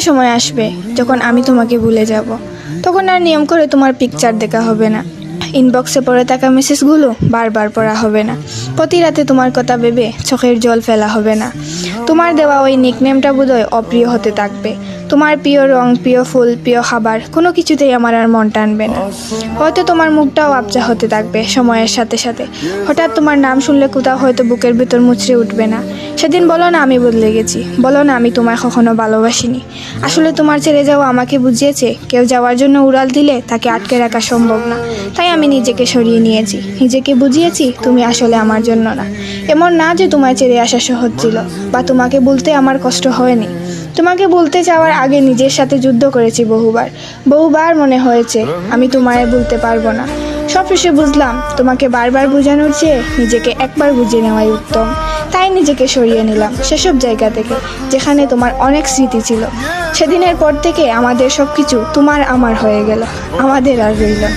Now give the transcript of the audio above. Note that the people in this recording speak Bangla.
সময় আসবে যখন আমি তোমাকে ভুলে যাব, তখন আর নিয়ম করে তোমার পিকচার দেখা হবে না, ইনবক্সে পড়ে থাকা মেসেজগুলো বারবার পড়া হবে না, প্রতি রাতে তোমার কথা ভেবে চোখের জল ফেলা হবে না। তোমার দেওয়া ওই নিকনেমটা বোধহয় অপ্রিয় হতে থাকবে। তোমার প্রিয় রং, প্রিয় ফুল, প্রিয় খাবার কোনো কিছুতেই আমার আর মন টানবে না। হয়তো তোমার মুখটাও আবজা হতে থাকবে সময়ের সাথে সাথে। হঠাৎ তোমার নাম শুনলে কোথাও হয়তো বুকের ভিতর মুচড়ে উঠবে না। সেদিন বলো না আমি বদলে গেছি, বলো না আমি তোমায় কখনো ভালোবাসিনি। আসলে তোমার ছেড়ে যাওয়া আমাকে বুঝিয়েছে কেউ যাওয়ার জন্য উড়াল দিলে তাকে আটকে রাখা সম্ভব না। তাই আমি নিজেকে সরিয়ে নিয়েছি, নিজেকে বুঝিয়েছি তুমি আসলে আমার জন্য না। এমন না যে তোমায় ছেড়ে আসা সহজ ছিল বা তোমাকে বলতে আমার কষ্ট হয়নি। তোমাকে বলতে যাওয়ার আগে নিজের সাথে যুদ্ধ করেছি বহুবার মনে হয়েছে আমি তোমায় বলতে পারবো না। সব শেষে বুঝলাম তোমাকে বারবার বোঝানোর চেয়ে নিজেকে একবার বুঝিয়ে নেওয়াই উত্তম। তাই নিজেকে সরিয়ে নিলাম সেসব জায়গা থেকে যেখানে তোমার অনেক স্মৃতি ছিল। সেদিনের পর থেকে আমাদের সব কিছু তোমার আমার হয়ে গেল, আমাদের আর রইল না।